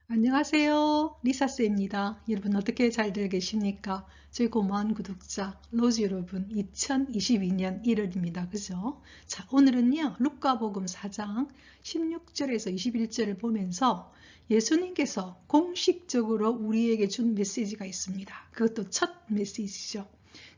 안녕하세요. 리사쌤입니다. 여러분 어떻게 잘들 계십니까? 저희 고마운 구독자 로즈 여러분 2022년 1월입니다. 그죠? 자, 오늘은요. 루카복음 4장 16절에서 21절을 보면서 예수님께서 공식적으로 우리에게 준 메시지가 있습니다. 그것도 첫 메시지죠.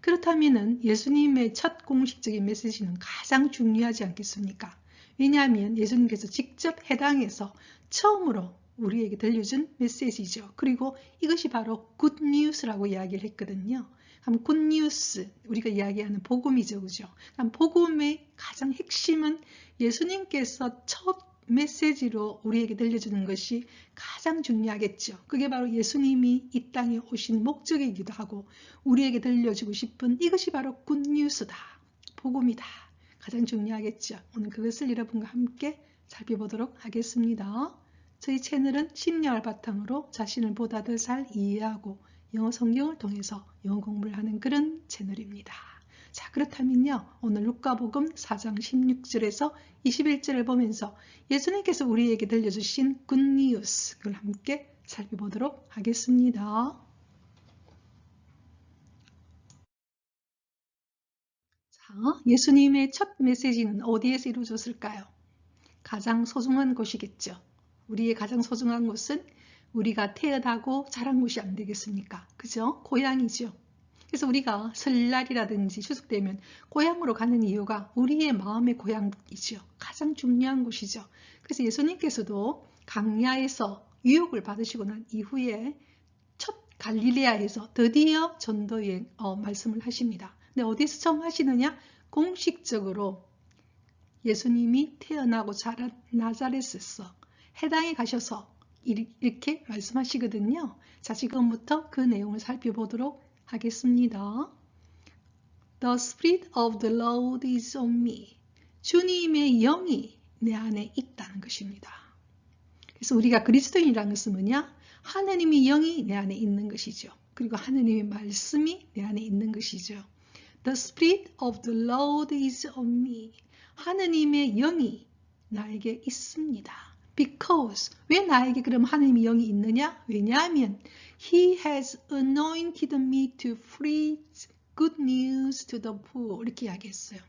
그렇다면 예수님의 첫 공식적인 메시지는 가장 중요하지 않겠습니까? 왜냐하면 예수님께서 직접 해당해서 처음으로 우리에게 들려준 메시지죠. 그리고 이것이 바로 굿뉴스라고 이야기를 했거든요. 그럼 굿뉴스, 우리가 이야기하는 복음이죠. 그죠? 그럼 복음의 가장 핵심은 예수님께서 첫 메시지로 우리에게 들려주는 것이 가장 중요하겠죠. 그게 바로 예수님이 이 땅에 오신 목적이기도 하고 우리에게 들려주고 싶은 이것이 바로 굿뉴스다. 복음이다. 가장 중요하겠죠. 오늘 그것을 여러분과 함께 살펴보도록 하겠습니다. 저희 채널은 심리학을 바탕으로 자신을 보다 더 잘 이해하고 영어 성경을 통해서 영어 공부를 하는 그런 채널입니다. 자, 그렇다면요. 오늘 루카복음 4장 16절에서 21절을 보면서 예수님께서 우리에게 들려주신 굿뉴스 그걸 함께 살펴보도록 하겠습니다. 자, 예수님의 첫 메시지는 어디에서 이루어졌을까요? 가장 소중한 곳이겠죠. 우리의 가장 소중한 곳은 우리가 태어나고 자란 곳이 안 되겠습니까? 그죠? 고향이죠. 그래서 우리가 설날이라든지 추석 되면 고향으로 가는 이유가 우리의 마음의 고향이죠. 가장 중요한 곳이죠. 그래서 예수님께서도 강야에서 유혹을 받으시고 난 이후에 첫 갈릴레아에서 드디어 전도여행 말씀을 하십니다. 근데 어디서 처음 하시느냐? 공식적으로 예수님이 태어나고 자란 나자렛에서 해당에 가셔서 이렇게 말씀하시거든요. 자, 지금부터 그 내용을 살펴보도록 하겠습니다. The Spirit of the Lord is on me. 주님의 영이 내 안에 있다는 것입니다. 그래서 우리가 그리스도인이라는 것은 뭐냐? 하나님의 영이 내 안에 있는 것이죠. 그리고 하나님의 말씀이 내 안에 있는 것이죠. The Spirit of the Lord is on me. 하느님의 영이 나에게 있습니다. Because 왜 나에게 그럼 하느님의 영이 있느냐? 왜냐하면 He has anointed me to preach good news to the poor 이렇게 이야기했어요.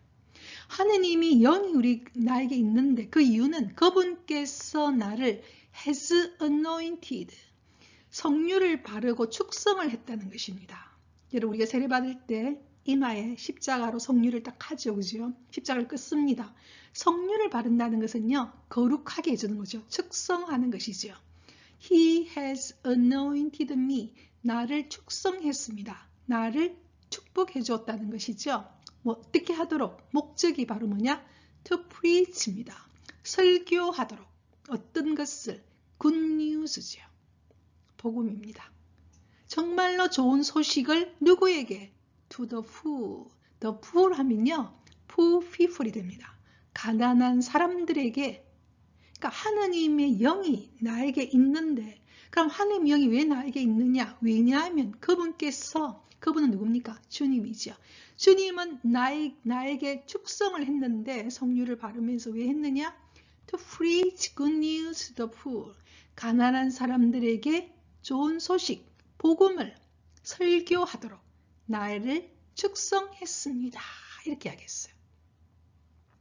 하느님이 영이 나에게 있는데 그 이유는 그분께서 나를 has anointed 성류를 바르고 축성을 했다는 것입니다. 여러분 우리가 세례받을 때 이마에 십자가로 성류를 딱 하죠. 그죠? 십자가를 끊습니다. 성류를 바른다는 것은요. 거룩하게 해주는 거죠. 축성하는 것이죠. He has anointed me. 나를 축성했습니다. 나를 축복해 주었다는 것이죠. 뭐 어떻게 하도록? 목적이 바로 뭐냐? To preach입니다. 설교하도록. 어떤 것을? Good news죠. 복음입니다. 정말로 좋은 소식을 누구에게? To the poor. The poor 하면요. poor people이 됩니다. 가난한 사람들에게. 그러니까 하느님의 영이 나에게 있는데 그럼 하느님의 영이 왜 나에게 있느냐? 왜냐하면 그분은 누굽니까? 주님이죠. 주님은 나에게 축성을 했는데 성류를 바르면서 왜 했느냐? To preach good news to the poor. 가난한 사람들에게 좋은 소식, 복음을 설교하도록 나를 축성했습니다. 이렇게 이야기했어요.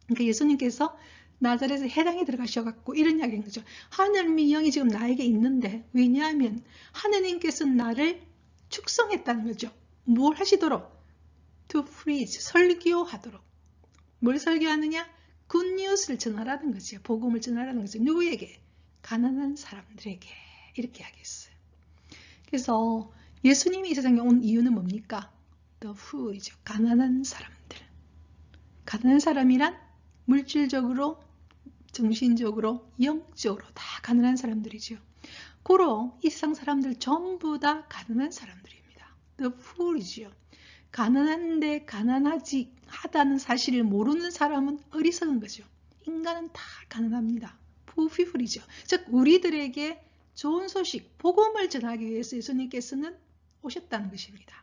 그러니까 예수님께서 나자렛에 해당에 들어가셔갖고 이런 이야기인 거죠. 하느님의 영이 지금 나에게 있는데 왜냐하면 하느님께서 나를 축성했다는 거죠. 뭘 하시도록? To preach, 설교하도록. 뭘 설교하느냐? 굿뉴스를 전하라는 거죠. 복음을 전하라는 거죠. 누구에게? 가난한 사람들에게. 이렇게 이야기했어요. 그래서 예수님이 이 세상에 온 이유는 뭡니까? The poor이죠. 가난한 사람들. 가난한 사람이란 물질적으로, 정신적으로, 영적으로 다 가난한 사람들이죠. 고로 이 세상 사람들 전부 다 가난한 사람들입니다. The poor이죠. 가난한데 가난하지 하다는 사실을 모르는 사람은 어리석은 거죠. 인간은 다 가난합니다. poor people이죠. 즉 우리들에게 좋은 소식, 복음을 전하기 위해서 예수님께서는 오셨다는 것입니다.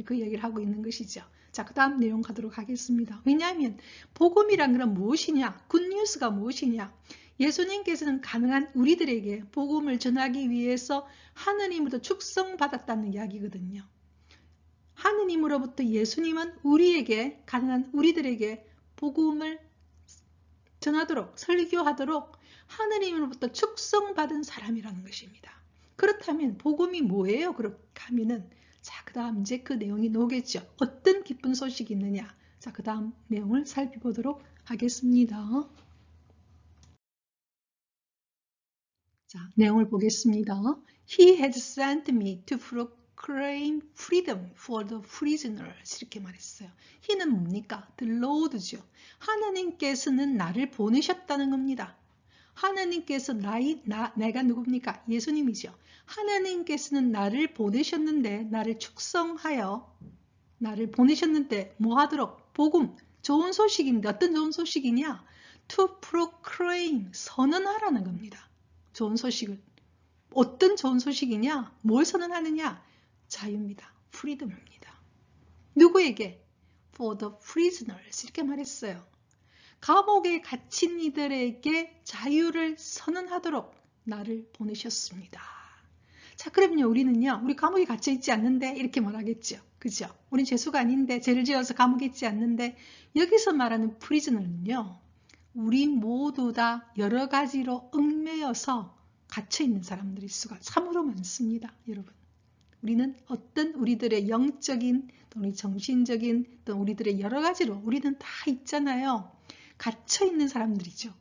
그 얘기를 하고 있는 것이죠. 자, 그 다음 내용 가도록 하겠습니다. 왜냐하면 복음이란 건 무엇이냐? 굿뉴스가 무엇이냐? 예수님께서는 가능한 우리들에게 복음을 전하기 위해서 하느님으로부터 축성받았다는 이야기거든요. 하느님으로부터 예수님은 우리에게, 가능한 우리들에게 복음을 전하도록, 설교하도록 하느님으로부터 축성받은 사람이라는 것입니다. 그렇다면 복음이 뭐예요? 그렇게 하면은, 자, 그 다음 이제 그 내용이 나오겠죠. 어떤 기쁜 소식이 있느냐? 자, 그 다음 내용을 살펴보도록 하겠습니다. 자, 내용을 보겠습니다. He had sent me to proclaim freedom for the prisoners. 이렇게 말했어요. He는 뭡니까? The Lord죠. 하나님께서는 나를 보내셨다는 겁니다. 하나님께서 내가 누굽니까? 예수님이죠. 하나님께서는 나를 보내셨는데, 나를 축성하여 나를 보내셨는데 뭐 하도록? 복음, 좋은 소식인데 어떤 좋은 소식이냐? To proclaim, 선언하라는 겁니다. 좋은 소식을. 어떤 좋은 소식이냐? 뭘 선언하느냐? 자유입니다. freedom입니다. 누구에게? For the prisoners. 이렇게 말했어요. 감옥에 갇힌 이들에게 자유를 선언하도록 나를 보내셨습니다. 자, 그러면요, 우리는요, 우리 감옥에 갇혀 있지 않는데 이렇게 말하겠죠. 그죠? 우린 죄수가 아닌데, 죄를 지어서 감옥에 있지 않는데, 여기서 말하는 프리즌은요, 우리 모두 다 여러 가지로 얽매여서 갇혀 있는 사람들일 수가 참으로 많습니다, 여러분. 우리는 어떤 우리들의 영적인, 또 우리 정신적인, 또 우리들의 여러 가지로 우리는 다 있잖아요. 갇혀 있는 사람들이죠.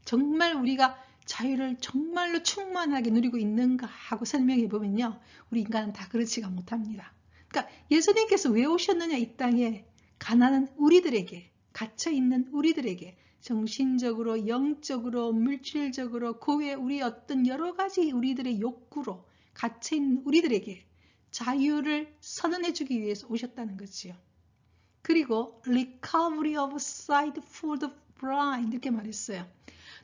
정말 우리가 자유를 정말로 충만하게 누리고 있는가 하고 설명해 보면요. 우리 인간은 다 그렇지가 못합니다. 그러니까 예수님께서 왜 오셨느냐, 이 땅에 가난한 우리들에게, 갇혀 있는 우리들에게, 정신적으로, 영적으로, 물질적으로, 그 외에 우리 어떤 여러 가지 우리들의 욕구로 갇혀 있는 우리들에게 자유를 선언해 주기 위해서 오셨다는 거지요. 그리고 recovery of sight for the blind 이렇게 말했어요.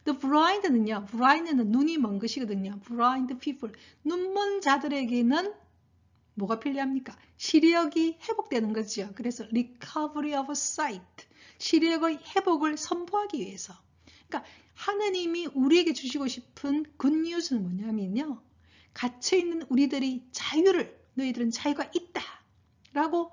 The blind는요, blind는 눈이 먼 것이거든요. blind people, 눈먼 자들에게는 뭐가 필요합니까? 시력이 회복되는 거죠. 그래서 recovery of sight, 시력의 회복을 선포하기 위해서. 그러니까 하느님이 우리에게 주시고 싶은 굿뉴스는 뭐냐면요, 갇혀있는 우리들이 자유를, 너희들은 자유가 있다 라고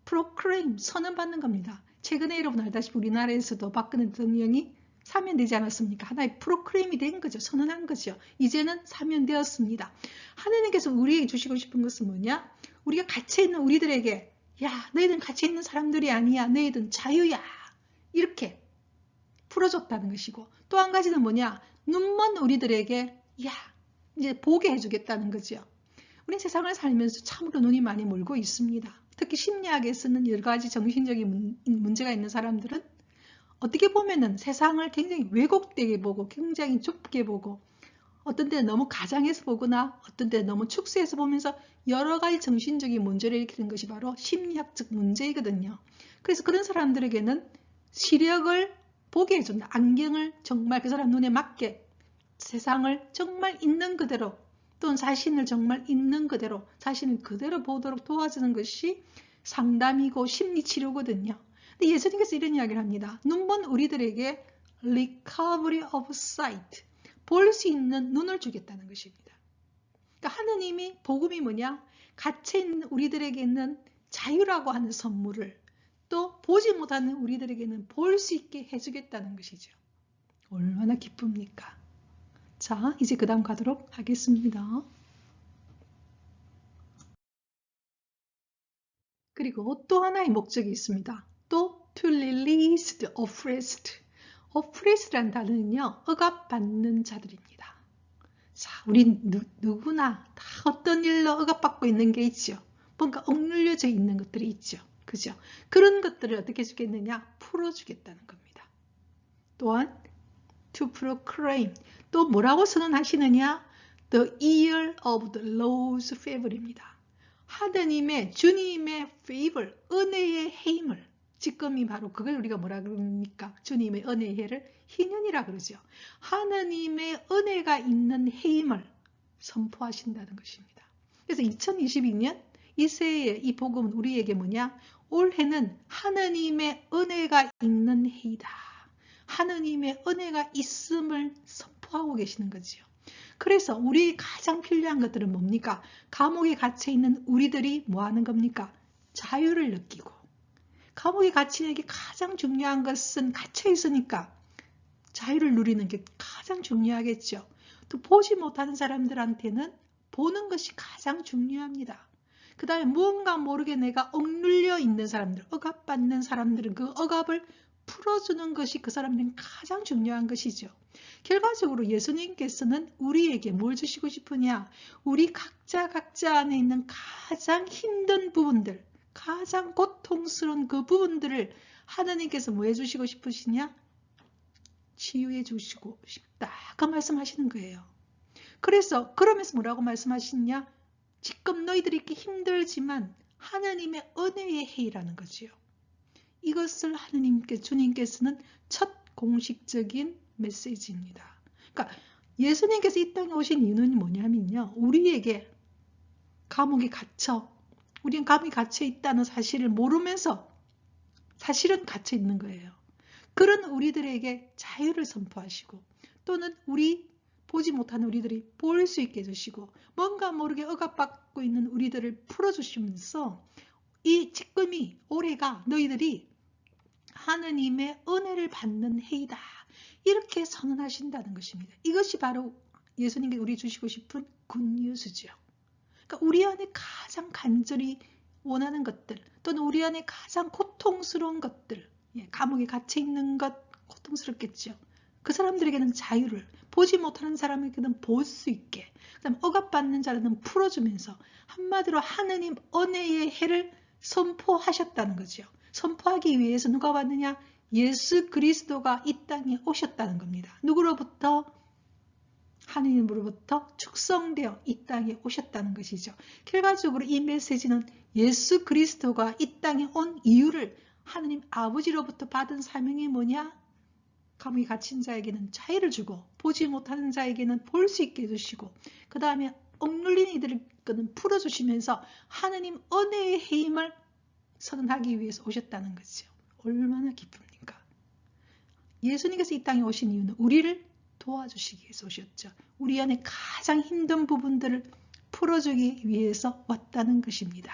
proclaim, 선언받는 겁니다. 최근에 여러분 알다시피 우리나라에서도 박근혜 대통령이 사면되지 않았습니까? 하나의 프로크레임이 된 거죠. 선언한 거죠. 이제는 사면되었습니다. 하느님께서 우리에게 주시고 싶은 것은 뭐냐? 우리가 갇혀있는 우리들에게, 야, 너희들은 갇혀있는 사람들이 아니야. 너희들은 자유야. 이렇게 풀어줬다는 것이고, 또 한 가지는 뭐냐? 눈먼 우리들에게, 야, 이제 보게 해주겠다는 거죠. 우린 세상을 살면서 참으로 눈이 많이 멀고 있습니다. 특히 심리학에서는 여러 가지 정신적인 문제가 있는 사람들은 어떻게 보면은 세상을 굉장히 왜곡되게 보고, 굉장히 좁게 보고, 어떤 때는 너무 가장해서 보거나, 어떤 때는 너무 축소해서 보면서 여러 가지 정신적인 문제를 일으키는 것이 바로 심리학적 문제이거든요. 그래서 그런 사람들에게는 시력을 보게 해준다. 안경을 정말 그 사람 눈에 맞게 세상을 정말 있는 그대로, 또는 자신을 정말 있는 그대로, 자신을 그대로 보도록 도와주는 것이 상담이고 심리치료거든요. 근데 예수님께서 이런 이야기를 합니다. 눈먼 우리들에게 recovery of sight, 볼 수 있는 눈을 주겠다는 것입니다. 그러니까 하느님이, 복음이 뭐냐? 갇혀있는 우리들에게는 자유라고 하는 선물을, 또 보지 못하는 우리들에게는 볼 수 있게 해주겠다는 것이죠. 얼마나 기쁩니까? 자, 이제 그 다음 가도록 하겠습니다. 그리고 또 하나의 목적이 있습니다. 또 to release the oppressed. oppressed란 단어는요, 억압받는 자들입니다. 자, 우리 누구나 다 어떤 일로 억압받고 있는 게 있죠. 뭔가 억눌려져 있는 것들이 있죠. 그죠? 그런 것들을 어떻게 해주겠느냐? 풀어주겠다는 겁니다. 또한 to proclaim, 또 뭐라고 선언하시느냐? The year of the Lord's favor입니다. 하느님의, 주님의 favor, 은혜의 해임을, 지금이 바로 그걸 우리가 뭐라 그럽니까? 주님의 은혜의 해를 희년이라 그러죠. 하느님의 은혜가 있는 해임을 선포하신다는 것입니다. 그래서 2022년 이 새해 이 복음은 우리에게 뭐냐? 올해는 하느님의 은혜가 있는 해이다. 하느님의 은혜가 있음을 선포하고 계시는 거지요. 그래서 우리 가장 필요한 것들은 뭡니까? 감옥에 갇혀 있는 우리들이 뭐 하는 겁니까? 자유를 느끼고. 감옥에 갇힌 에게 가장 중요한 것은 갇혀 있으니까 자유를 누리는 게 가장 중요하겠죠. 또 보지 못하는 사람들한테는 보는 것이 가장 중요합니다. 그 다음에 무언가 모르게 내가 억눌려 있는 사람들, 억압받는 사람들은 그 억압을 풀어주는 것이 그 사람들은 가장 중요한 것이죠. 결과적으로 예수님께서는 우리에게 뭘 주시고 싶으냐? 우리 각자 안에 있는 가장 힘든 부분들, 가장 고통스러운 그 부분들을 하나님께서 뭐 해주시고 싶으시냐? 치유해 주시고 싶다. 그 말씀하시는 거예요. 그래서 그러면서 뭐라고 말씀하시냐? 지금 너희들이 이렇게 힘들지만 하나님의 은혜의 해이라는 거지요. 이것을 주님께서는 첫 공식적인 메시지입니다. 그러니까 예수님께서 이 땅에 오신 이유는 뭐냐면요. 우리에게 감옥에 갇혀, 우리는 감옥에 갇혀 있다는 사실을 모르면서 사실은 갇혀 있는 거예요. 그런 우리들에게 자유를 선포하시고 또는 보지 못하는 우리들이 볼 수 있게 해주시고 뭔가 모르게 억압받고 있는 우리들을 풀어주시면서 지금이 올해가 너희들이 하느님의 은혜를 받는 해이다. 이렇게 선언하신다는 것입니다. 이것이 바로 예수님께 우리 주시고 싶은 굿뉴스죠. 그러니까 우리 안에 가장 간절히 원하는 것들 또는 우리 안에 가장 고통스러운 것들, 감옥에 갇혀 있는 것 고통스럽겠죠. 그 사람들에게는 자유를, 보지 못하는 사람에게는 볼 수 있게, 그다음 억압받는 자들은 풀어주면서 한마디로 하느님 은혜의 해를 선포하셨다는 거죠. 선포하기 위해서 누가 왔느냐? 예수 그리스도가 이 땅에 오셨다는 겁니다. 누구로부터? 하느님으로부터 축성되어 이 땅에 오셨다는 것이죠. 결과적으로 이 메시지는 예수 그리스도가 이 땅에 온 이유를 하느님 아버지로부터 받은 사명이 뭐냐? 감옥에 갇힌 자에게는 자유를 주고 보지 못하는 자에게는 볼 수 있게 해주시고 그 다음에 억눌린 이들은 풀어주시면서 하느님 은혜의 힘을 선언하기 위해서 오셨다는 거죠. 얼마나 기쁩니까? 예수님께서 이 땅에 오신 이유는 우리를 도와주시기 위해서 오셨죠. 우리 안에 가장 힘든 부분들을 풀어주기 위해서 왔다는 것입니다.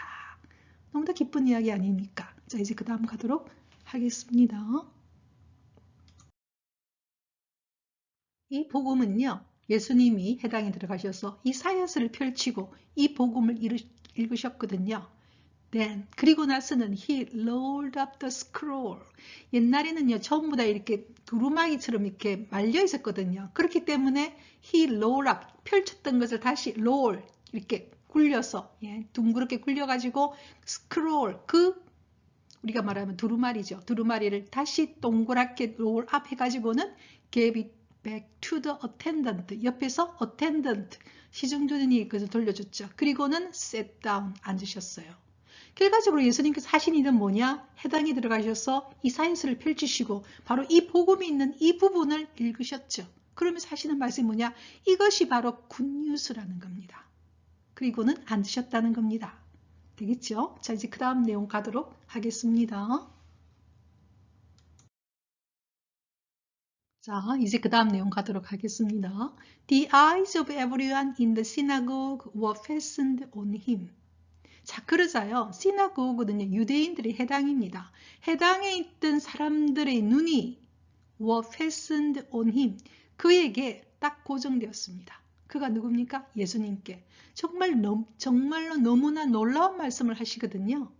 너무나 기쁜 이야기 아닙니까? 자, 이제 그 다음 가도록 하겠습니다. 이 복음은요, 예수님이 해당에 들어가셔서 이사야서를 펼치고 이 복음을 읽으셨거든요. Then, 그리고 나서는 he rolled up the scroll. 옛날에는요, 전부 다 이렇게 두루마기처럼 이렇게 말려 있었거든요. 그렇기 때문에 he rolled up, 펼쳤던 것을 다시 roll, 이렇게 굴려서, 둥그렇게 굴려가지고 scroll, 우리가 말하면 두루마리죠. 두루마리를 다시 동그랗게 roll up 해가지고는 gave it back to the attendant. 옆에서 attendant, 시중준이 그것을 돌려줬죠. 그리고는 sat down, 앉으셨어요. 결과적으로 예수님께서 하신 일은 뭐냐? 해당에 들어가셔서 이사야서를 펼치시고 바로 이 복음이 있는 이 부분을 읽으셨죠. 그러면서 하시는 말씀이 뭐냐? 이것이 바로 굿뉴스라는 겁니다. 그리고는 앉으셨다는 겁니다. 되겠죠? 자, 이제 그 다음 내용 가도록 하겠습니다. 자, 이제 그 다음 내용 가도록 하겠습니다. The eyes of everyone in the synagogue were fastened on him. 자, 그러자요. 시나고그는요, 유대인들의 해당입니다. 해당에 있던 사람들의 눈이 were fastened on him. 그에게 딱 고정되었습니다. 그가 누굽니까? 예수님께. 정말로 너무나 놀라운 말씀을 하시거든요.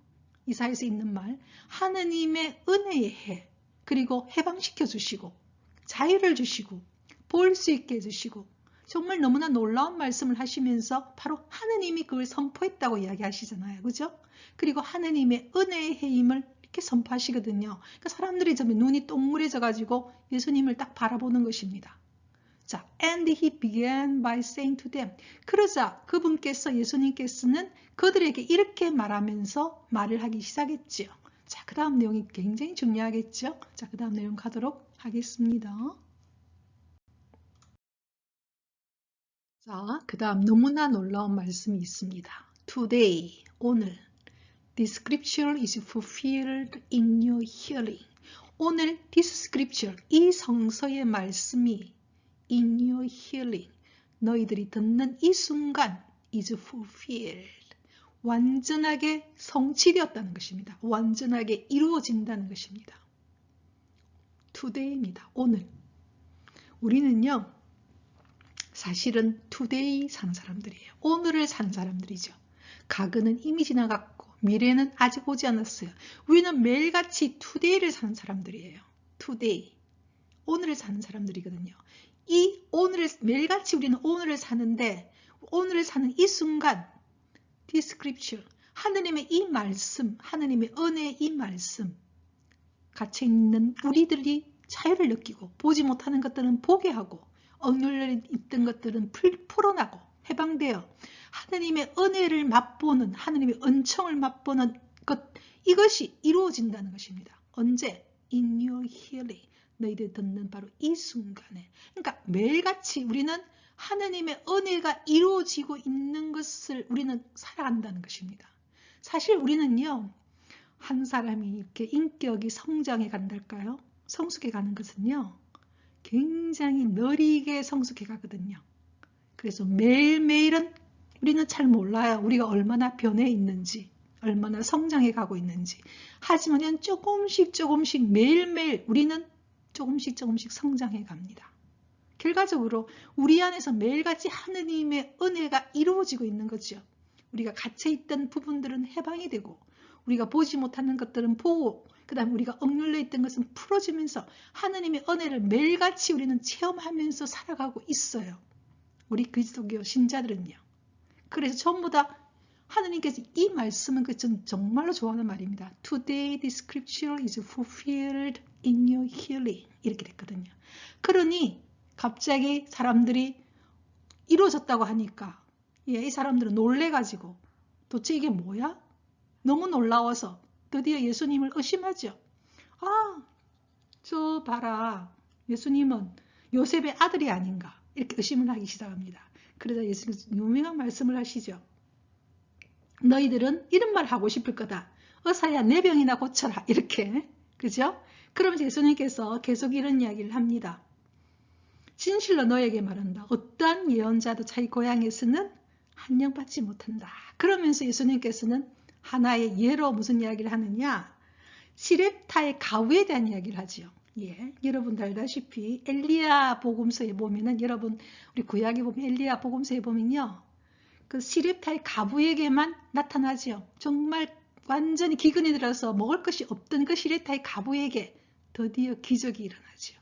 이사야서에 있는 말. 하느님의 은혜의 해. 그리고 해방시켜 주시고 자유를 주시고 볼 수 있게 해주시고 정말 너무나 놀라운 말씀을 하시면서 바로 하느님이 그걸 선포했다고 이야기하시잖아요. 그죠? 그리고 하느님의 은혜의 힘을 이렇게 선포하시거든요. 그러니까 사람들이 전부 눈이 동그래져 가지고 예수님을 딱 바라보는 것입니다. 자, and he began by saying to them. 그러자 그분께서 예수님께서는 그들에게 이렇게 말하면서 말을 하기 시작했죠. 자, 그 다음 내용이 굉장히 중요하겠죠. 자, 그 다음 내용 가도록 하겠습니다. 자, 그 다음 너무나 놀라운 말씀이 있습니다. Today, 오늘, the scripture is fulfilled in your hearing. 오늘 this scripture, 이 성서의 말씀이 in your hearing, 너희들이 듣는 이 순간 is fulfilled, 완전하게 성취되었다는 것입니다. 완전하게 이루어진다는 것입니다. today입니다. 오늘. 우리는요, 사실은 today 산 사람들이에요. 오늘을 산 사람들이죠. 과거는 이미 지나갔고 미래는 아직 오지 않았어요. 우리는 매일같이 today를 사는 사람들이에요. today. 오늘을 사는 사람들이거든요. 이 오늘을, 매일같이 우리는 오늘을 사는데, 오늘을 사는 이 순간, this scripture, 하느님의 이 말씀, 하느님의 은혜의 이 말씀, 갇혀있는 우리들이 자유를 느끼고, 보지 못하는 것들은 보게 하고, 억눌려 있던 것들은 풀어나고, 해방되어 하느님의 은혜를 맛보는, 하느님의 은총을 맛보는 것, 이것이 이루어진다는 것입니다. 언제? In your hearing. 너희들 듣는 바로 이 순간에. 그러니까 매일같이 우리는 하느님의 은혜가 이루어지고 있는 것을 우리는 살아간다는 것입니다. 사실 우리는요, 한 사람이 이렇게 인격이 성장해 간달까요? 성숙해 가는 것은요, 굉장히 느리게 성숙해 가거든요. 그래서 매일매일은 우리는 잘 몰라요. 우리가 얼마나 변해 있는지, 얼마나 성장해 가고 있는지. 하지만 조금씩 매일매일 우리는 조금씩 성장해 갑니다. 결과적으로 우리 안에서 매일같이 하느님의 은혜가 이루어지고 있는 거죠. 우리가 갇혀있던 부분들은 해방이 되고, 우리가 보지 못하는 것들은 보고, 그 다음에 우리가 억눌려 있던 것은 풀어지면서 하느님의 은혜를 매일같이 우리는 체험하면서 살아가고 있어요. 우리 그리스도교 신자들은요. 그래서 전부 다 하느님께서 이 말씀은 전 정말로 좋아하는 말입니다. Today the scripture is fulfilled in your hearing. 이렇게 됐거든요. 그러니 갑자기 사람들이 이루어졌다고 하니까, 이 사람들은 놀래가지고 도대체 이게 뭐야? 너무 놀라워서 드디어 예수님을 의심하죠. 아, 저 봐라. 예수님은 요셉의 아들이 아닌가. 이렇게 의심을 하기 시작합니다. 그러자 예수님은 유명한 말씀을 하시죠. 너희들은 이런 말 하고 싶을 거다. 어사야 내 병이나 고쳐라. 이렇게. 그죠? 그러면서 예수님께서 계속 이런 이야기를 합니다. 진실로 너에게 말한다. 어떠한 예언자도 자기 고향에서는 한영받지 못한다. 그러면서 예수님께서는 하나의 예로 무슨 이야기를 하느냐? 시렙타의 가후에 대한 이야기를 하죠. 예, 여러분들 알다시피 엘리야 복음서에 보면은, 여러분 우리 구약에 보면 엘리야 복음서에 보면요, 그 시렙타의 가부에게만 나타나죠. 정말 완전히 기근이 들어서 먹을 것이 없던 그 시렙타의 가부에게 드디어 기적이 일어나죠.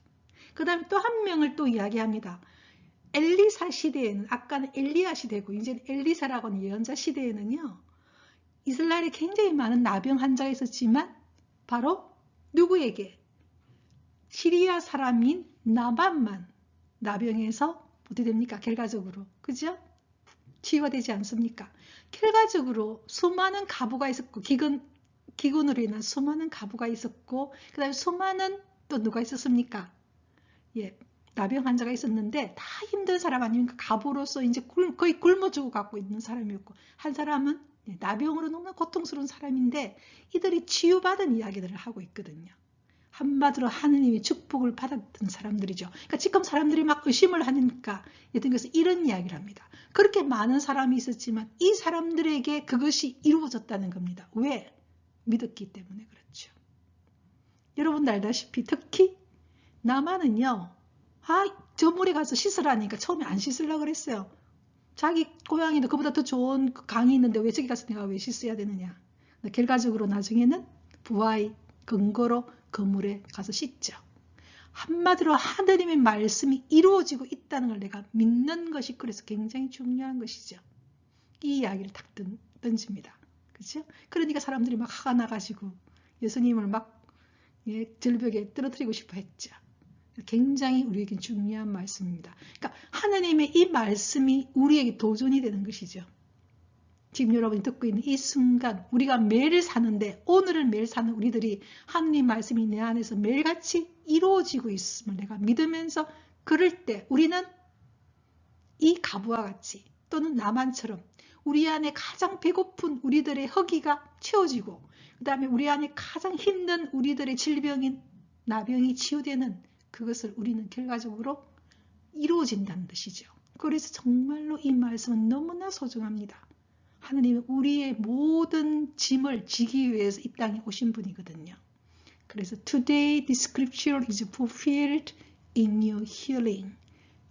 그 다음에 또 한 명을 또 이야기합니다. 엘리사 시대에는, 아까는 엘리야 시대고 이제 엘리사라고 하는 예언자 시대에는요, 이스라엘에 굉장히 많은 나병 환자가 있었지만 바로 누구에게? 시리아 사람인 나만만 나병에서 어떻게 됩니까? 결과적으로. 그죠? 치유가 되지 않습니까? 결과적으로 수많은 가부가 있었고, 기근으로 인한 수많은 가부가 있었고, 그 다음에 수많은 또 누가 있었습니까? 예, 나병 환자가 있었는데 다 힘든 사람 아닙니까? 가부로서 이제 거의 굶어 죽어 갖고 있는 사람이었고, 한 사람은 나병으로 너무나 고통스러운 사람인데 이들이 치유받은 이야기들을 하고 있거든요. 한마디로 하느님의 축복을 받았던 사람들이죠. 그러니까 지금 사람들이 막 의심을 하니까 여튼께서 이런 이야기를 합니다. 그렇게 많은 사람이 있었지만 이 사람들에게 그것이 이루어졌다는 겁니다. 왜? 믿었기 때문에 그렇죠. 여러분들 알다시피 특히 나만은요, 저 물에 가서 씻으라니까 처음에 안 씻으려고 그랬어요. 자기 고향에도 그보다 더 좋은 강이 있는데 왜 저기 가서 내가 왜 씻어야 되느냐. 결과적으로 나중에는 부활의 근거로 그 물에 가서 씻죠. 한마디로 하느님의 말씀이 이루어지고 있다는 걸 내가 믿는 것이 그래서 굉장히 중요한 것이죠. 이 이야기를 딱 던집니다. 그렇죠? 그러니까 사람들이 막 화가 나가지고 예수님을 막 절벽에 떨어뜨리고 싶어 했죠. 굉장히 우리에게 중요한 말씀입니다. 그러니까 하나님의 이 말씀이 우리에게 도전이 되는 것이죠. 지금 여러분이 듣고 있는 이 순간 우리가 매일 사는데, 오늘을 매일 사는 우리들이 하나님 말씀이 내 안에서 매일같이 이루어지고 있음을 내가 믿으면서, 그럴 때 우리는 이 가부와 같이 또는 나만처럼 우리 안에 가장 배고픈 우리들의 허기가 채워지고, 그 다음에 우리 안에 가장 힘든 우리들의 질병인 나병이 치유되는 그것을 우리는 결과적으로 이루어진다는 뜻이죠. 그래서 정말로 이 말씀은 너무나 소중합니다. 하느님은 우리의 모든 짐을 지기 위해서 이 땅에 오신 분이거든요. 그래서 Today the scripture is fulfilled in your healing.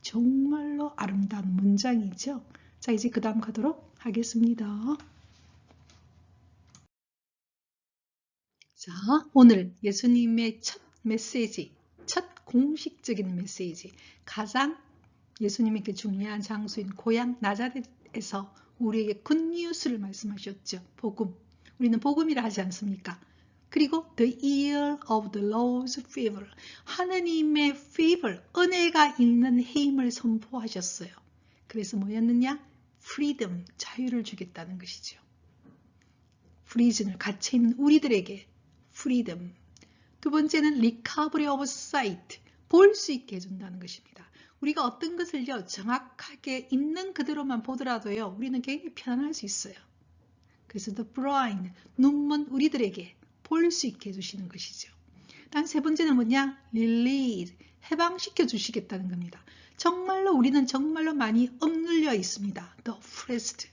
정말로 아름다운 문장이죠. 자, 이제 그 다음 가도록 하겠습니다. 자, 오늘 예수님의 첫 메시지, 첫 공식적인 메시지, 가장 예수님에게 중요한 장소인 고향 나자렛에서 우리에게 굿뉴스를 말씀하셨죠. 복음. 우리는 복음이라 하지 않습니까? 그리고 the year of the Lord's favor. 하느님의 favor, 은혜가 있는 해임을 선포하셨어요. 그래서 뭐였느냐? freedom, 자유를 주겠다는 것이죠. 프리즌을 갇혀있는 우리들에게 freedom. 두 번째는 recovery of sight, 볼 수 있게 해준다는 것입니다. 우리가 어떤 것을요, 정확하게 있는 그대로만 보더라도요, 우리는 굉장히 편안할 수 있어요. 그래서 the blind, 눈먼 우리들에게 볼 수 있게 해주시는 것이죠. 단 세 번째는 뭐냐? release, 해방시켜 주시겠다는 겁니다. 정말로 우리는 정말로 많이 억눌려 있습니다. the oppressed.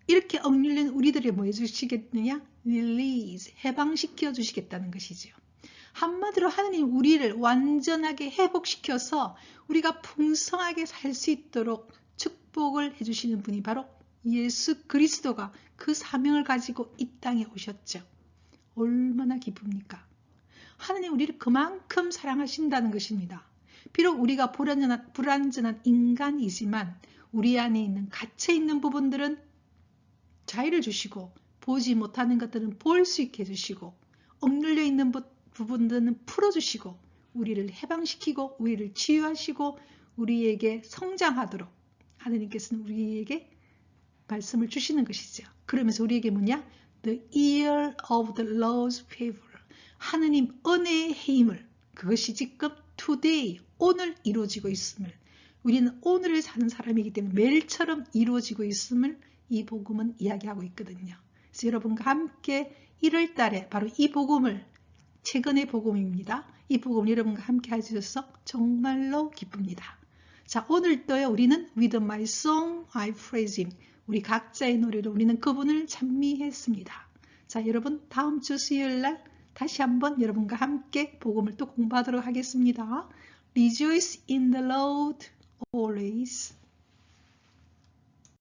이렇게 억눌린 우리들을 뭐 해주시겠느냐? release, 해방시켜 주시겠다는 것이죠. 한마디로 하느님 우리를 완전하게 회복시켜서 우리가 풍성하게 살 수 있도록 축복을 해주시는 분이 바로 예수 그리스도가 그 사명을 가지고 이 땅에 오셨죠. 얼마나 기쁩니까? 하느님 우리를 그만큼 사랑하신다는 것입니다. 비록 우리가 불완전한 인간이지만 우리 안에 있는 갇혀있는 부분들은 자유를 주시고 보지 못하는 것들은 볼 수 있게 해주시고 억눌려 있는 부분들은 풀어주시고 우리를 해방시키고 우리를 치유하시고 우리에게 성장하도록 하느님께서는 우리에게 말씀을 주시는 것이죠. 그러면서 우리에게 뭐냐? The year of the Lord's favor. 하느님 은혜의 해임을, 그것이 지금 today, 오늘 이루어지고 있음을, 우리는 오늘을 사는 사람이기 때문에 매일처럼 이루어지고 있음을 이 복음은 이야기하고 있거든요. 그래서 여러분과 함께 1월 달에 바로 이 복음을, 최근의 복음입니다. 이 복음을 여러분과 함께 해주셔서 정말로 기쁩니다. 자, 오늘도요 우리는 With my song I praise him. 우리 각자의 노래로 우리는 그분을 찬미했습니다. 자, 여러분 다음 주 수요일날 다시 한번 여러분과 함께 복음을 또 공부하도록 하겠습니다. Rejoice in the Lord always.